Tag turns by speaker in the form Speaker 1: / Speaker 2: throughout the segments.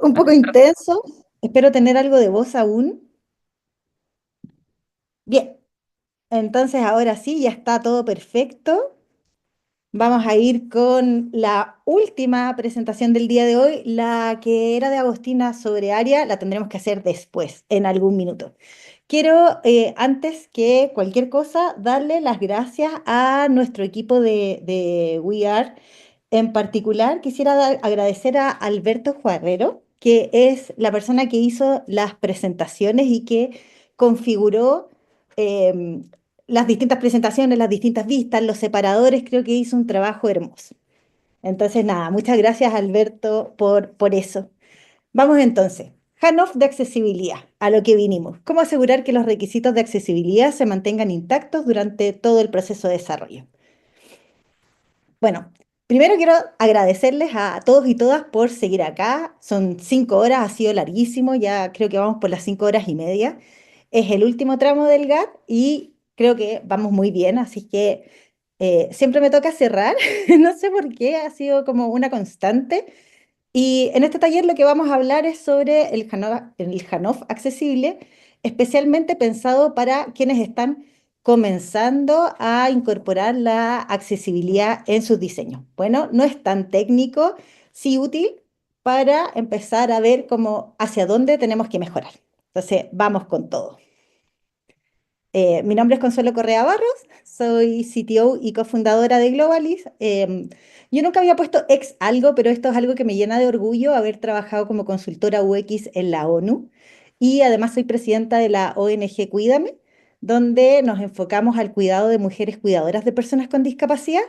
Speaker 1: un poco intenso. Espero tener algo de voz aún. Bien, entonces ahora sí, ya está todo perfecto. Vamos a ir con la última presentación del día de hoy. La que era de Agostina sobre Aria la tendremos que hacer después, en algún minuto. Quiero, antes que cualquier cosa, darle las gracias a nuestro equipo de We Are. En particular, quisiera agradecer a Alberto Juarrero, que es la persona que hizo las presentaciones y que configuró em, las distintas presentaciones, las distintas vistas, los separadores. Creo que hizo un trabajo hermoso. Entonces, nada, muchas gracias, Alberto, por eso. Vamos entonces. Handoff de accesibilidad, a lo que vinimos. ¿Cómo asegurar que los requisitos de accesibilidad se mantengan intactos durante todo el proceso de desarrollo? Bueno, primero quiero agradecerles a todos y todas por seguir acá. Son 5 horas, ha sido larguísimo, ya creo que vamos por las 5 horas y media. Es el último tramo del GAT y creo que vamos muy bien, así que siempre me toca cerrar. No sé por qué, ha sido como una constante. Y en este taller lo que vamos a hablar es sobre el Handoff accesible, especialmente pensado para quienes están comenzando a incorporar la accesibilidad en sus diseños. Bueno, no es tan técnico, sí útil para empezar a ver cómo hacia dónde tenemos que mejorar. Entonces, vamos con todo. Mi nombre es Consuelo Correa Barros, soy CTO y cofundadora de Globalis. Yo nunca había puesto ex algo, pero esto es algo que me llena de orgullo haber trabajado como consultora UX en la ONU. Y además soy presidenta de la ONG Cuídame, donde nos enfocamos al cuidado de mujeres cuidadoras de personas con discapacidad.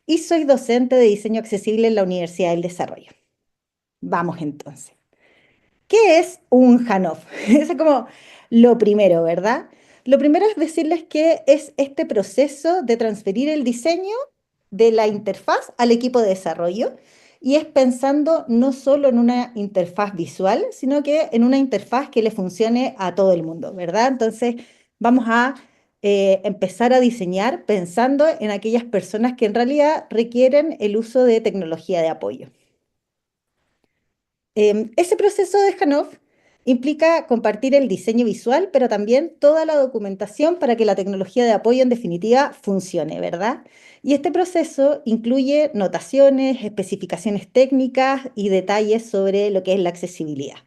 Speaker 1: Y soy docente de diseño accesible en la Universidad del Desarrollo. Vamos entonces. ¿Qué es un handoff? Es como lo primero, ¿verdad? Lo primero es decirles que es este proceso de transferir el diseño de la interfaz al equipo de desarrollo y es pensando no solo en una interfaz visual, sino que en una interfaz que le funcione a todo el mundo, ¿verdad? Entonces vamos a empezar a diseñar pensando en aquellas personas que en realidad requieren el uso de tecnología de apoyo. Ese proceso de Handoff implica compartir el diseño visual, pero también toda la documentación para que la tecnología de apoyo en definitiva funcione, ¿verdad? Y este proceso incluye notaciones, especificaciones técnicas y detalles sobre lo que es la accesibilidad.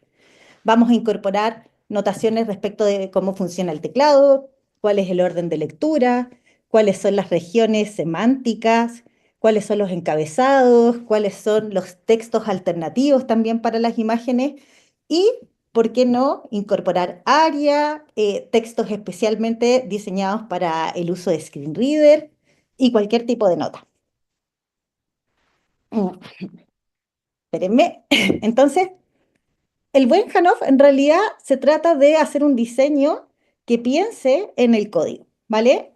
Speaker 1: Vamos a incorporar notaciones respecto de cómo funciona el teclado, cuál es el orden de lectura, cuáles son las regiones semánticas, cuáles son los encabezados, cuáles son los textos alternativos también para las imágenes y, ¿por qué no?, incorporar ARIA, textos especialmente diseñados para el uso de Screen Reader y cualquier tipo de nota. Espérenme. Entonces, el buen Handoff en realidad se trata de hacer un diseño que piense en el código, ¿vale?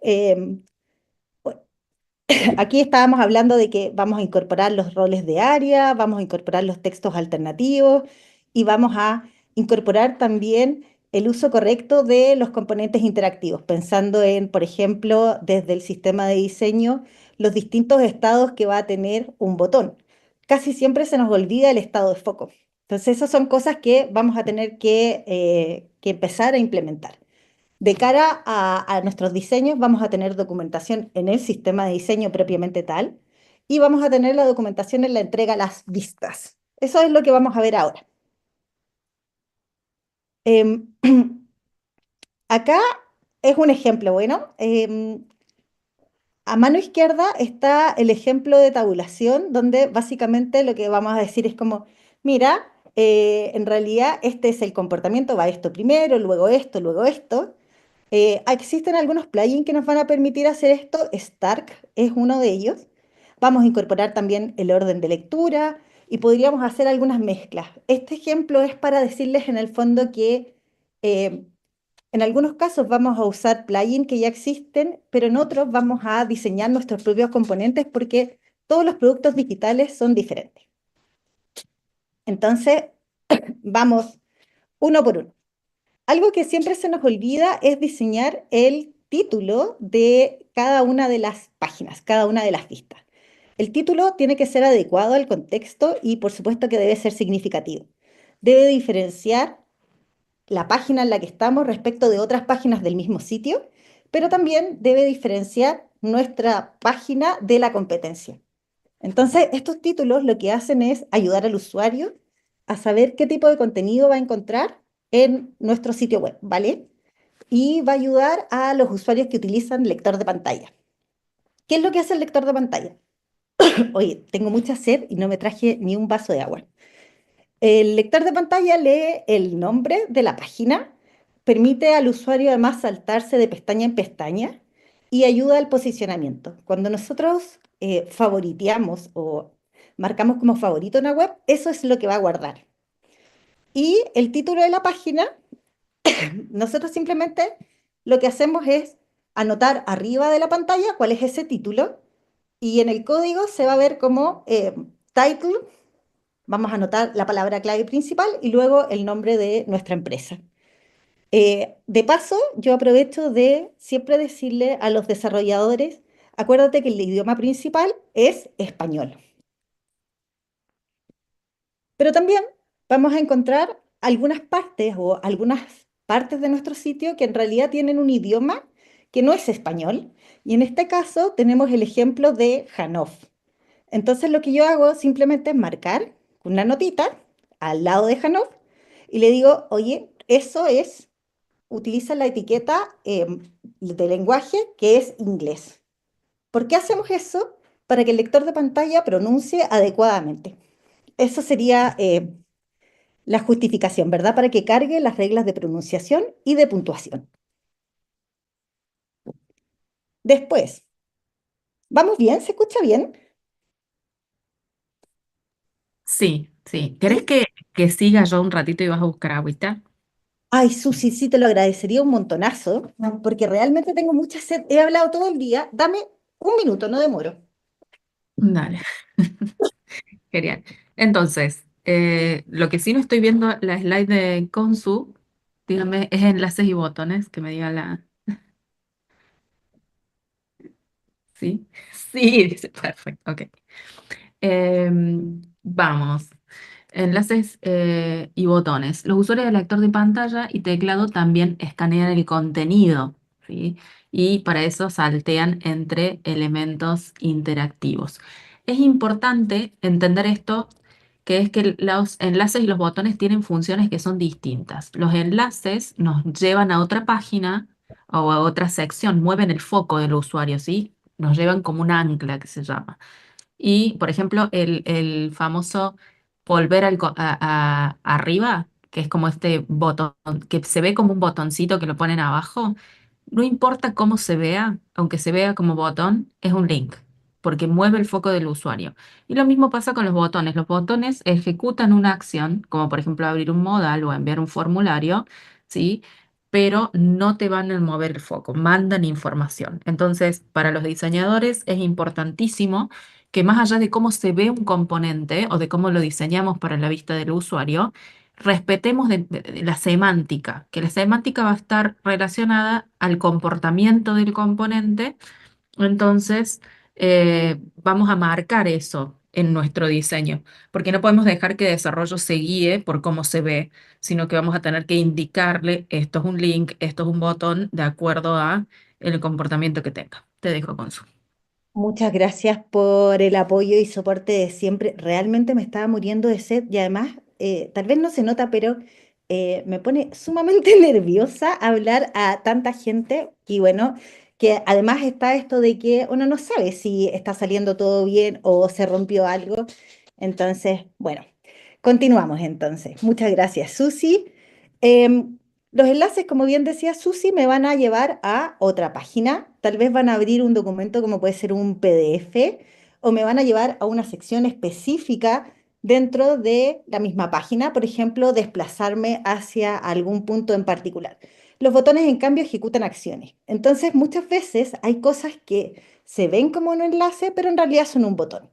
Speaker 1: Aquí estábamos hablando de que vamos a incorporar los roles de área, vamos a incorporar los textos alternativos y vamos a incorporar también el uso correcto de los componentes interactivos, pensando en, por ejemplo, desde el sistema de diseño, los distintos estados que va a tener un botón. Casi siempre se nos olvida el estado de foco. Entonces, esas son cosas que vamos a tener que empezar a implementar. De cara a nuestros diseños, vamos a tener documentación en el sistema de diseño propiamente tal y vamos a tener la documentación en la entrega a las vistas. Eso es lo que vamos a ver ahora. Em, Acá es un ejemplo, bueno. A mano izquierda está el ejemplo de tabulación, donde básicamente lo que vamos a decir es como, mira, en realidad este es el comportamiento, va esto primero, luego esto, luego esto. Existen algunos plugins que nos van a permitir hacer esto. Stark es uno de ellos. Vamos a incorporar también el orden de lectura y podríamos hacer algunas mezclas. Este ejemplo es para decirles en el fondo que eh, en algunos casos vamos a usar plugins que ya existen, pero en otros vamos a diseñar nuestros propios componentes porque todos los productos digitales son diferentes. Entonces, vamos uno por uno. Algo que siempre se nos olvida es diseñar el título de cada una de las páginas, cada una de las vistas. El título tiene que ser adecuado al contexto y por supuesto que debe ser significativo. debe diferenciar la página en la que estamos respecto de otras páginas del mismo sitio, pero también debe diferenciar nuestra página de la competencia. Entonces, estos títulos lo que hacen es ayudar al usuario a saber qué tipo de contenido va a encontrar en nuestro sitio web, ¿vale? Y va a ayudar a los usuarios que utilizan lector de pantalla. ¿Qué es lo que hace el lector de pantalla? Oye, tengo mucha sed y no me traje ni un vaso de agua. El lector de pantalla lee el nombre de la página, permite al usuario además saltarse de pestaña en pestaña y ayuda al posicionamiento. Cuando nosotros favoriteamos o marcamos como favorito una web, eso es lo que va a guardar. Y el título de la página, nosotros simplemente lo que hacemos es anotar arriba de la pantalla cuál es ese título y en el código se va a ver como title. Vamos a anotar la palabra clave principal y luego el nombre de nuestra empresa. De paso, yo aprovecho de siempre decirle a los desarrolladores, acuérdate que el idioma principal es español. Pero también vamos a encontrar algunas partes de nuestro sitio que en realidad tienen un idioma que no es español. Y en este caso tenemos el ejemplo de Hanof. Entonces lo que yo hago simplemente es marcar una notita al lado de Hanof y le digo, oye, utiliza la etiqueta de lenguaje que es inglés. ¿Por qué hacemos eso? Para que el lector de pantalla pronuncie adecuadamente. Eso sería la justificación, ¿verdad? Para que cargue las reglas de pronunciación y de puntuación. Después, ¿vamos bien? ¿Se escucha bien?
Speaker 2: Sí, sí. ¿Querés
Speaker 1: ¿Sí?
Speaker 2: que siga yo un ratito y vas a buscar agüita?
Speaker 1: Ay, Susi, sí te lo agradecería un montonazo, porque realmente tengo mucha sed. He hablado todo el día. Dame un minuto, no demoro.
Speaker 2: Dale, genial. Entonces, lo que sí no estoy viendo la slide de Consu, dígame, es enlaces y botones, que me diga la... ¿Sí? Sí, dice, perfecto, ok. Vamos. Enlaces y botones. Los usuarios del lector de pantalla y teclado también escanean el contenido, ¿sí? Y para eso saltean entre elementos interactivos. Es importante entender esto, que es que los enlaces y los botones tienen funciones que son distintas. Los enlaces nos llevan a otra página o a otra sección, mueven el foco del usuario, ¿sí? Nos llevan como un ancla que se llama. Y, por ejemplo, el famoso volver arriba, que es como este botón, que se ve como un botoncito que lo ponen abajo, no importa cómo se vea, aunque se vea como botón, es un link, porque mueve el foco del usuario. Y lo mismo pasa con los botones. Los botones ejecutan una acción, como por ejemplo abrir un modal o enviar un formulario, ¿sí? Pero no te van a mover el foco, mandan información. Entonces, para los diseñadores es importantísimo que más allá de cómo se ve un componente o de cómo lo diseñamos para la vista del usuario, respetemos de la semántica, que la semántica va a estar relacionada al comportamiento del componente, entonces vamos a marcar eso en nuestro diseño, porque no podemos dejar que el desarrollo se guíe por cómo se ve, sino que vamos a tener que indicarle esto es un link, esto es un botón, de acuerdo a el comportamiento que tenga. Te dejo con su.
Speaker 1: Muchas gracias por el apoyo y soporte de siempre. Realmente me estaba muriendo de sed y además, tal vez no se nota, pero me pone sumamente nerviosa hablar a tanta gente y bueno, que además está esto de que uno no sabe si está saliendo todo bien o se rompió algo. Entonces, bueno, continuamos entonces. Muchas gracias, Susi. Em, los enlaces, como bien decía Susi, me van a llevar a otra página. Tal vez van a abrir un documento como puede ser un PDF o me van a llevar a una sección específica dentro de la misma página, por ejemplo, desplazarme hacia algún punto en particular. Los botones, en cambio, ejecutan acciones. Entonces, muchas veces hay cosas que se ven como un enlace, pero en realidad son un botón.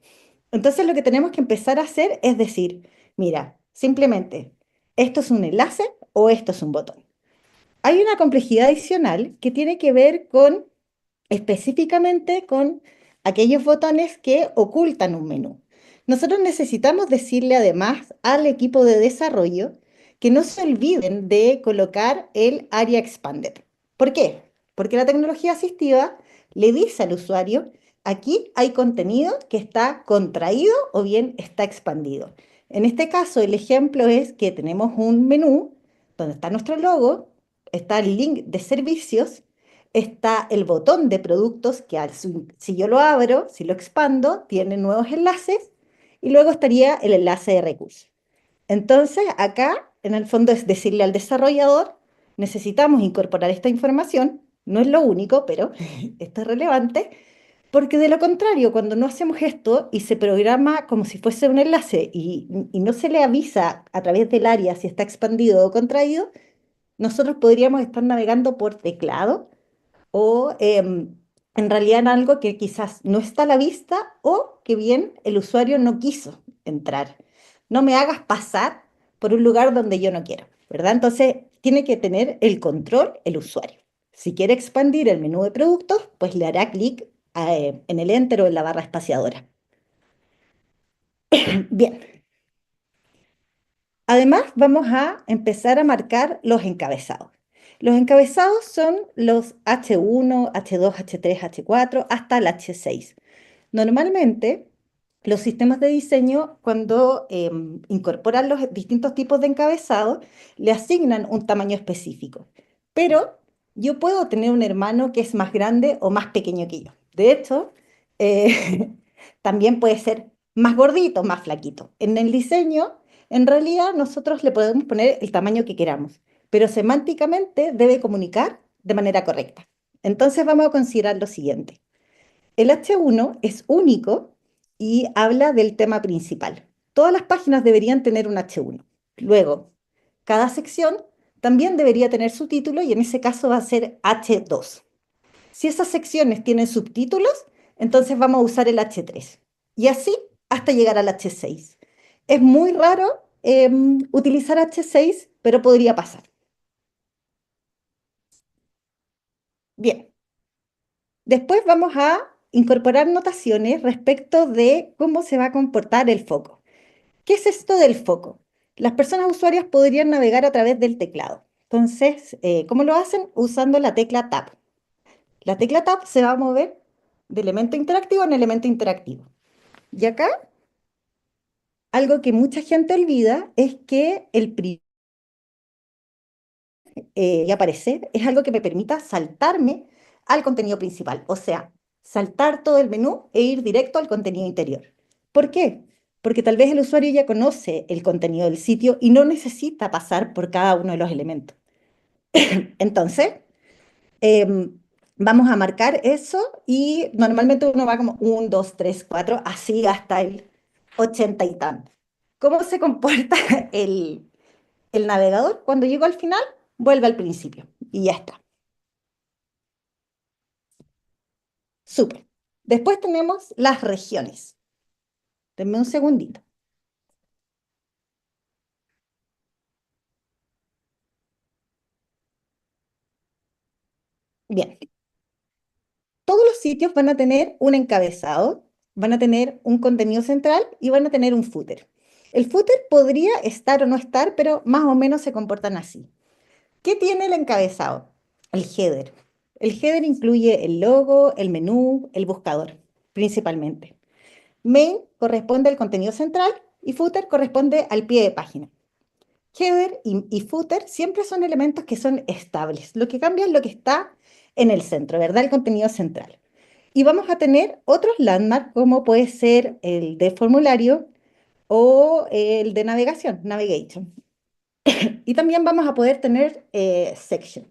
Speaker 1: Entonces, lo que tenemos que empezar a hacer es decir, mira, simplemente, ¿esto es un enlace o esto es un botón? Hay una complejidad adicional que tiene que ver con específicamente con aquellos botones que ocultan un menú. Nosotros necesitamos decirle además al equipo de desarrollo que no se olviden de colocar el Area Expander. ¿Por qué? Porque la tecnología asistiva le dice al usuario, aquí hay contenido que está contraído o bien está expandido. En este caso, el ejemplo es que tenemos un menú donde está nuestro logo, está el link de servicios, está el botón de productos que si yo lo abro, si lo expando, tiene nuevos enlaces y luego estaría el enlace de recursos. Entonces, acá, en el fondo, es decirle al desarrollador, necesitamos incorporar esta información, no es lo único, pero esto es relevante, porque de lo contrario, cuando no hacemos esto y se programa como si fuese un enlace y no se le avisa a través del área si está expandido o contraído, nosotros podríamos estar navegando por teclado o en realidad en algo que quizás no está a la vista o que bien el usuario no quiso entrar. No me hagas pasar por un lugar donde yo no quiero, ¿verdad? Entonces tiene que tener el control el usuario. Si quiere expandir el menú de productos, pues le hará clic en el enter o en la barra espaciadora. Bien, además vamos a empezar a marcar los encabezados. Los encabezados son los H1, H2, H3, H4 hasta el H6. Normalmente, los sistemas de diseño, cuando incorporan los distintos tipos de encabezado, le asignan un tamaño específico. Pero yo puedo tener un hermano que es más grande o más pequeño que yo. De hecho, también puede ser más gordito, más flaquito. En el diseño, en realidad, nosotros le podemos poner el tamaño que queramos, pero semánticamente debe comunicar de manera correcta. Entonces vamos a considerar lo siguiente. El H1 es único y habla del tema principal. Todas las páginas deberían tener un H1. Luego, cada sección también debería tener su título y en ese caso va a ser H2. Si esas secciones tienen subtítulos, entonces vamos a usar el H3. Y así hasta llegar al H6. Es muy raro utilizar H6, pero podría pasar. Bien, después vamos a incorporar notaciones respecto de cómo se va a comportar el foco. ¿Qué es esto del foco? Las personas usuarias podrían navegar a través del teclado. Entonces, ¿cómo lo hacen? Usando la tecla Tab. La tecla Tab se va a mover de elemento interactivo en elemento interactivo. Y acá, algo que mucha gente olvida es que el y aparecer es algo que me permita saltarme al contenido principal, o sea, saltar todo el menú e ir directo al contenido interior. ¿Por qué? Porque tal vez el usuario ya conoce el contenido del sitio y no necesita pasar por cada uno de los elementos. Entonces, vamos a marcar eso y normalmente uno va como 1, 2, 3, 4, así hasta el 80 y tanto. ¿Cómo se comporta el navegador? Cuando llego al final, vuelve al principio y ya está. Súper. Después tenemos las regiones. Denme un segundito. Bien, todos los sitios van a tener un encabezado, van a tener un contenido central y van a tener un footer. El footer podría estar o no estar, pero más o menos se comportan así. ¿Qué tiene el encabezado? El header. El header incluye el logo, el menú, el buscador, principalmente. Main corresponde al contenido central y footer corresponde al pie de página. Header y footer siempre son elementos que son estables. Lo que cambia es lo que está en el centro, ¿verdad? El contenido central. Y vamos a tener otros landmarks como puede ser el de formulario o el de navegación, navigation. Y también vamos a poder tener section.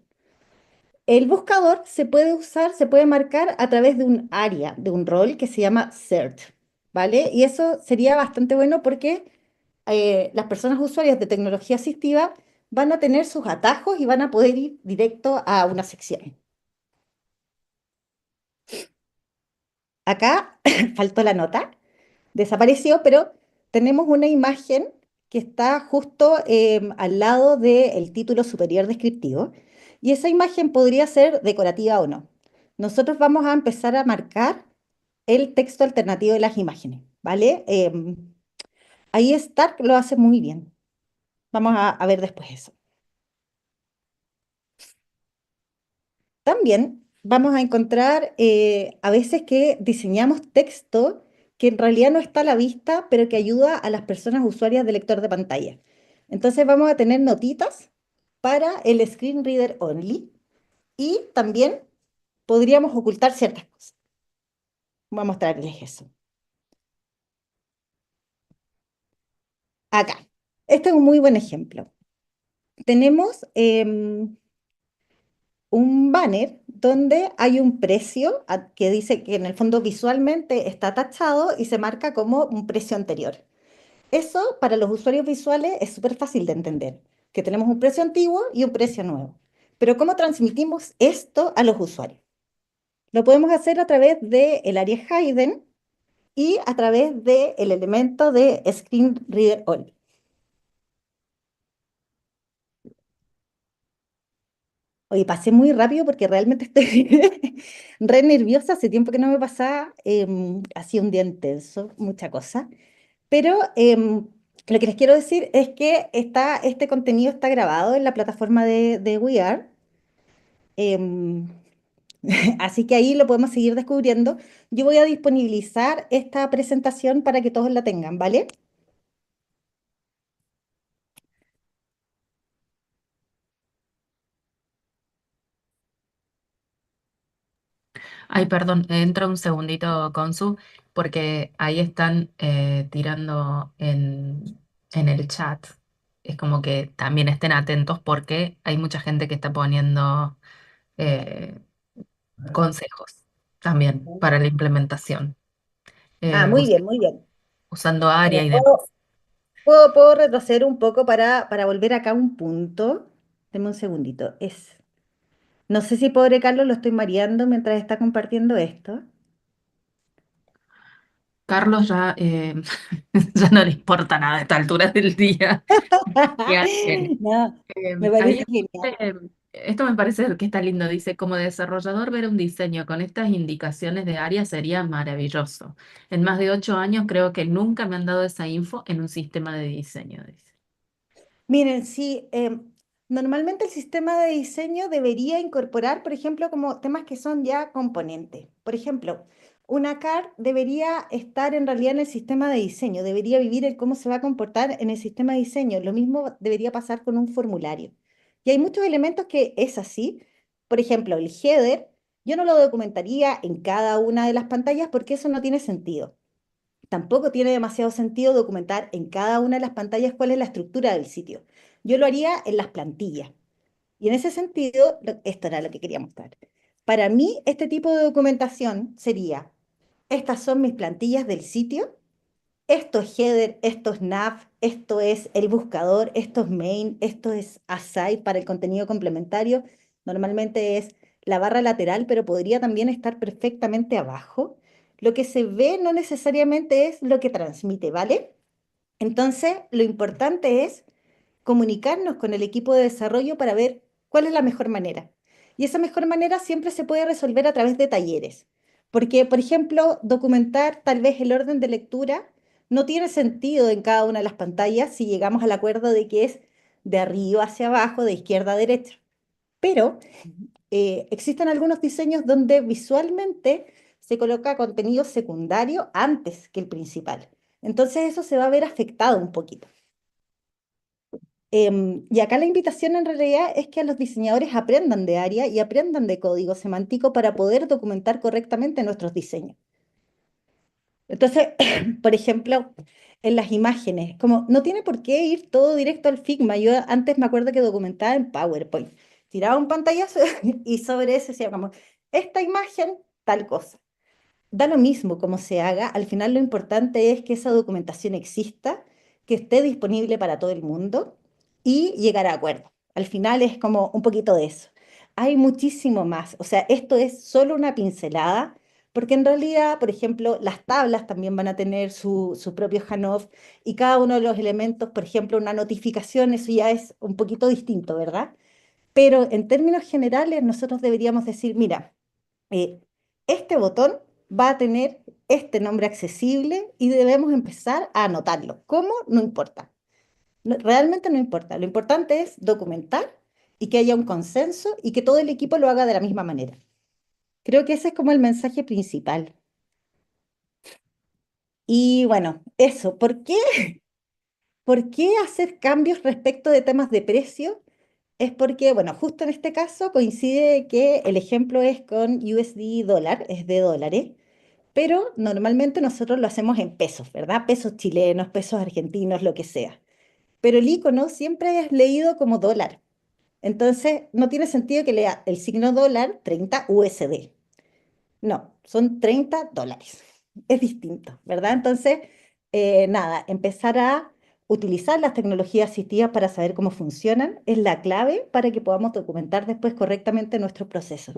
Speaker 1: El buscador se puede usar, se puede marcar a través de un área, de un rol que se llama search, ¿vale? Y eso sería bastante bueno porque las personas usuarias de tecnología asistiva van a tener sus atajos y van a poder ir directo a una sección. Acá faltó la nota, desapareció, pero tenemos una imagen que está justo al lado del título superior descriptivo y esa imagen podría ser decorativa o no. Nosotros vamos a empezar a marcar el texto alternativo de las imágenes. ¿vale? Ahí Stark lo hace muy bien. Vamos a ver después eso. También vamos a encontrar a veces que diseñamos texto que en realidad no está a la vista, pero que ayuda a las personas usuarias de lector de pantalla. Entonces vamos a tener notitas para el screen reader only y también podríamos ocultar ciertas cosas. Voy a mostrarles eso. Acá. Este es un muy buen ejemplo. Tenemos un banner donde hay un precio que dice que en el fondo visualmente está tachado y se marca como un precio anterior. Eso para los usuarios visuales es súper fácil de entender, que tenemos un precio antiguo y un precio nuevo. Pero ¿cómo transmitimos esto a los usuarios? Lo podemos hacer a través del área Hidden y a través del elemento de Screen Reader All. Oye, pasé muy rápido porque realmente estoy re nerviosa. Hace tiempo que no me pasaba. Ha sido un día intenso, mucha cosa. Pero lo que les quiero decir es que este contenido está grabado en la plataforma de We Are. em, Así que ahí lo podemos seguir descubriendo. Yo voy a disponibilizar esta presentación para que todos la tengan, ¿vale?
Speaker 2: Ay, perdón, entra un segundito, Consu, porque ahí están tirando en el chat. Es como que también estén atentos porque hay mucha gente que está poniendo eh, consejos también para la implementación,
Speaker 1: Ah,
Speaker 2: eh,
Speaker 1: muy
Speaker 2: us-
Speaker 1: bien, muy bien.
Speaker 2: usando
Speaker 1: Mira,
Speaker 2: ARIA y demás.
Speaker 1: puedo retroceder un poco para volver acá a un punto. Deme un segundito. No sé si pobre Carlos lo estoy mareando mientras está compartiendo esto.
Speaker 2: Carlos ya, ya no le importa nada a esta altura del día. Y alguien.
Speaker 1: No, me parece
Speaker 2: Ahí
Speaker 1: genial.
Speaker 2: esto me parece que está lindo. Dice, como desarrollador, ver un diseño con estas indicaciones de área sería maravilloso. En más de 8 años creo que nunca me han dado esa info en un sistema de diseño, dice.
Speaker 1: Miren, sí, normalmente el sistema de diseño debería incorporar, por ejemplo, como temas que son ya componentes. Por ejemplo, una CAR debería estar en realidad en el sistema de diseño, debería vivir el cómo se va a comportar en el sistema de diseño. Lo mismo debería pasar con un formulario. Y hay muchos elementos que es así. Por ejemplo, el header, yo no lo documentaría en cada una de las pantallas porque eso no tiene sentido. Tampoco tiene demasiado sentido documentar en cada una de las pantallas cuál es la estructura del sitio. Yo lo haría en las plantillas. Y en ese sentido, esto era lo que quería mostrar. Para mí, este tipo de documentación sería, estas son mis plantillas del sitio, esto es header, esto es nav, esto es el buscador, esto es main, esto es aside para el contenido complementario. Normalmente es la barra lateral, pero podría también estar perfectamente abajo. Lo que se ve no necesariamente es lo que transmite, ¿vale? Entonces, lo importante es comunicarnos con el equipo de desarrollo para ver cuál es la mejor manera. Y esa mejor manera siempre se puede resolver a través de talleres. Porque, por ejemplo, documentar tal vez el orden de lectura no tiene sentido en cada una de las pantallas si llegamos al acuerdo de que es de arriba hacia abajo, de izquierda a derecha. Pero existen algunos diseños donde visualmente se coloca contenido secundario antes que el principal. Entonces eso se va a ver afectado un poquito. Y acá la invitación en realidad es que los diseñadores aprendan de área y aprendan de código semántico para poder documentar correctamente nuestros diseños. Entonces, por ejemplo, en las imágenes, como no tiene por qué ir todo directo al Figma. Yo antes me acuerdo que documentaba en PowerPoint. Tiraba un pantallazo y sobre eso decía como, esta imagen, tal cosa. Da lo mismo cómo se haga, al final lo importante es que esa documentación exista, que esté disponible para todo el mundo y llegar a acuerdo. Al final es como un poquito de eso. Hay muchísimo más, o sea, esto es solo una pincelada, porque en realidad, por ejemplo, las tablas también van a tener su propio Hanoff y cada uno de los elementos, por ejemplo, una notificación, eso ya es un poquito distinto, ¿verdad? Pero en términos generales, nosotros deberíamos decir, mira, eh, este botón va a tener este nombre accesible y debemos empezar a anotarlo. ¿Cómo? No importa. Realmente no importa. Lo importante es documentar y que haya un consenso y que todo el equipo lo haga de la misma manera. Creo que ese es como el mensaje principal. Y bueno, eso. ¿Por qué hacer cambios respecto de temas de precio? Es porque, bueno, justo en este caso coincide que el ejemplo es con USD dólar, es de dólares, pero normalmente nosotros lo hacemos en pesos, ¿verdad? Pesos chilenos, pesos argentinos, lo que sea. Pero el icono siempre es leído como dólar. Entonces, no tiene sentido que lea el signo dólar 30 USD. No, son 30 dólares. Es distinto, ¿verdad? Entonces, nada, empezar a utilizar las tecnologías asistivas para saber cómo funcionan es la clave para que podamos documentar después correctamente nuestros procesos.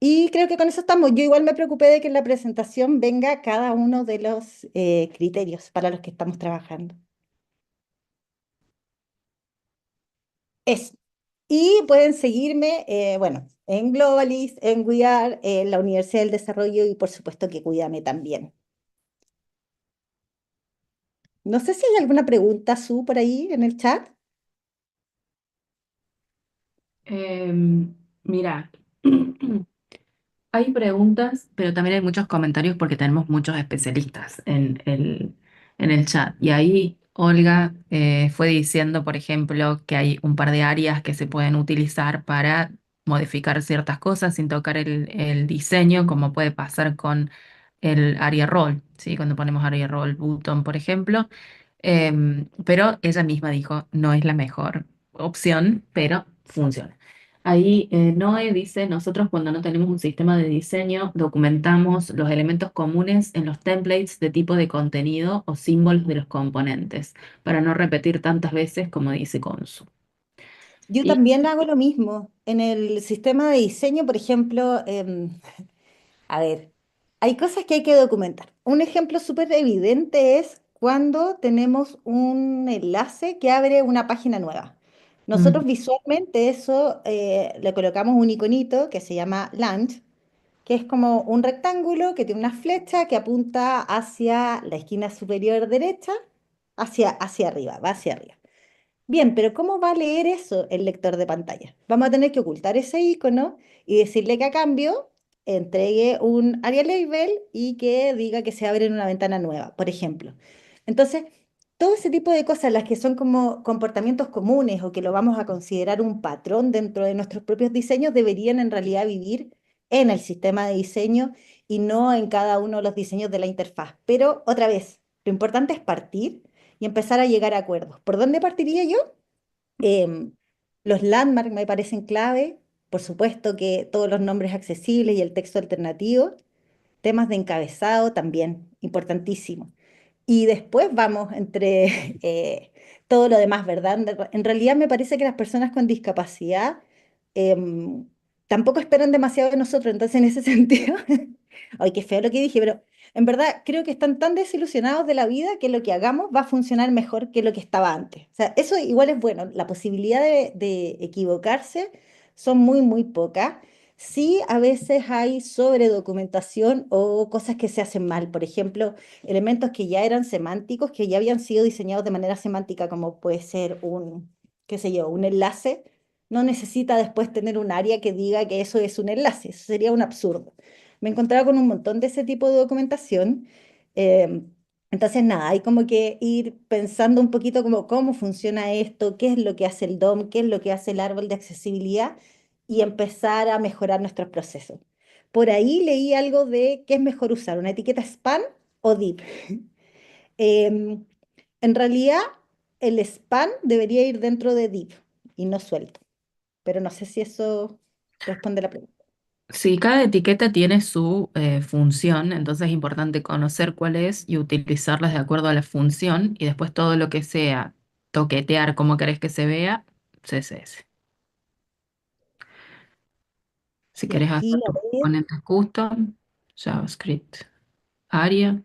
Speaker 1: Y creo que con eso estamos. Yo igual me preocupé de que en la presentación venga cada uno de los criterios para los que estamos trabajando. Eso. Y pueden seguirme, bueno, en Globalist, en We Are, en la Universidad del Desarrollo y por supuesto que Cuídame también. No sé si hay alguna pregunta, Su, por ahí en el chat.
Speaker 2: Mira, hay preguntas, pero también hay muchos comentarios porque tenemos muchos especialistas en el chat. Y ahí Olga fue diciendo, por ejemplo, que hay un par de áreas que se pueden utilizar para modificar ciertas cosas sin tocar el diseño, como puede pasar con el area role, ¿sí? Cuando ponemos area role button, por ejemplo. Pero ella misma dijo, no es la mejor opción, pero funciona. Ahí Noé dice, nosotros cuando no tenemos un sistema de diseño, documentamos los elementos comunes en los templates de tipo de contenido o símbolos de los componentes, para no repetir tantas veces como dice Consu.
Speaker 1: Yo
Speaker 2: Y
Speaker 1: también hago lo mismo. En el sistema de diseño, por ejemplo, a ver, hay cosas que hay que documentar. Un ejemplo súper evidente es cuando tenemos un enlace que abre una página nueva.
Speaker 2: mm,
Speaker 1: Nosotros visualmente eso le colocamos un iconito que se llama Launch, que es como un rectángulo que tiene una flecha que apunta hacia la esquina superior derecha, hacia arriba, va hacia arriba. Bien, pero ¿cómo va a leer eso el lector de pantalla? Vamos a tener que ocultar ese icono y decirle que a cambio entregue un area label y que diga que se abre en una ventana nueva, por ejemplo. Entonces, todo ese tipo de cosas, las que son como comportamientos comunes o que lo vamos a considerar un patrón dentro de nuestros propios diseños, deberían en realidad vivir en el sistema de diseño y no en cada uno de los diseños de la interfaz. Pero otra vez, lo importante es partir y empezar a llegar a acuerdos. ¿Por dónde partiría yo? Em, los landmarks me parecen clave, por supuesto que todos los nombres accesibles y el texto alternativo, temas de encabezado también, importantísimo. Y después vamos entre todo lo demás, ¿verdad? En realidad me parece que las personas con discapacidad em, tampoco esperan demasiado de nosotros, entonces en ese sentido, ay, qué feo lo que dije, pero en verdad creo que están tan desilusionados de la vida que lo que hagamos va a funcionar mejor que lo que estaba antes. O sea, eso igual es bueno, la posibilidad de equivocarse son muy, muy pocas. Sí, a veces hay sobredocumentación o cosas que se hacen mal. Por ejemplo, elementos que ya eran semánticos, que ya habían sido diseñados de manera semántica, como puede ser un, qué sé yo, un enlace, no necesita después tener un área que diga que eso es un enlace. Eso sería un absurdo. Me he encontrado con un montón de ese tipo de documentación. eh, entonces, nada, hay como que ir pensando un poquito como cómo funciona esto, qué es lo que hace el DOM, qué es lo que hace el árbol de accesibilidad y empezar a mejorar nuestros procesos. Por ahí leí algo de qué es mejor usar, una etiqueta span o deep. Em, en realidad, el span debería ir dentro de deep y no suelto, pero no sé si eso responde a la pregunta.
Speaker 2: sí, cada etiqueta tiene su función, entonces es importante conocer cuál es y utilizarlas de acuerdo a la función y después todo lo que sea toquetear como querés que se vea, CSS. Si
Speaker 1: Y
Speaker 2: querés
Speaker 1: aquí
Speaker 2: hacer
Speaker 1: la
Speaker 2: tus
Speaker 1: veo.
Speaker 2: componentes custom, JavaScript, ARIA,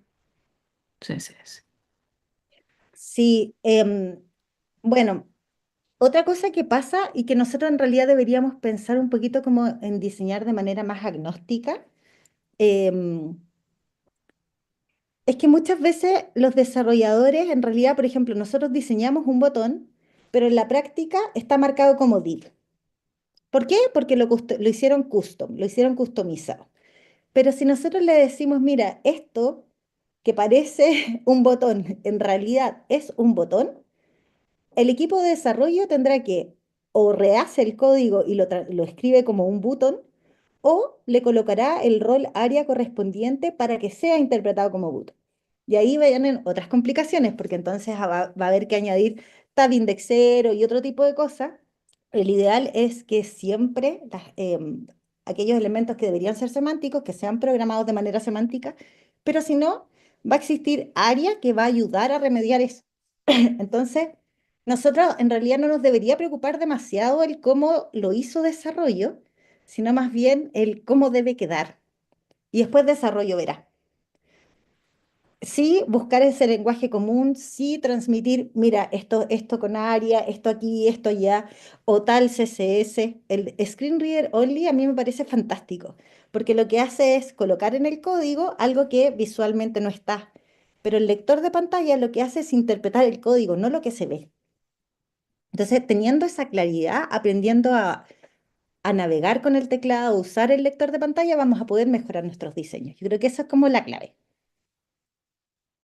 Speaker 2: CSS.
Speaker 1: Sí, bueno, otra cosa que pasa y que nosotros en realidad deberíamos pensar un poquito como en diseñar de manera más agnóstica. Es que muchas veces los desarrolladores, en realidad, por ejemplo, nosotros diseñamos un botón, pero en la práctica está marcado como div. ¿Por qué? Porque lo hicieron custom, lo hicieron customizado. Pero si nosotros le decimos, mira, esto que parece un botón, en realidad es un botón, el equipo de desarrollo tendrá que o rehace el código y lo escribe como un botón, o le colocará el rol área correspondiente para que sea interpretado como boot. Y ahí vienen otras complicaciones, porque entonces va a haber que añadir tab indexero y otro tipo de cosas. El ideal es que siempre aquellos elementos que deberían ser semánticos, que sean programados de manera semántica, pero si no, va a existir área que va a ayudar a remediar eso. Entonces, nosotros en realidad no nos debería preocupar demasiado el cómo lo hizo desarrollo, sino más bien el cómo debe quedar. Y después desarrollo verá. Sí, buscar ese lenguaje común, sí transmitir, mira, esto con ARIA, esto aquí, esto allá, o tal CSS. El Screen Reader Only a mí me parece fantástico, porque lo que hace es colocar en el código algo que visualmente no está. Pero el lector de pantalla lo que hace es interpretar el código, no lo que se ve. Entonces, teniendo esa claridad, aprendiendo a navegar con el teclado, a usar el lector de pantalla, vamos a poder mejorar nuestros diseños. Yo creo que eso es como la clave.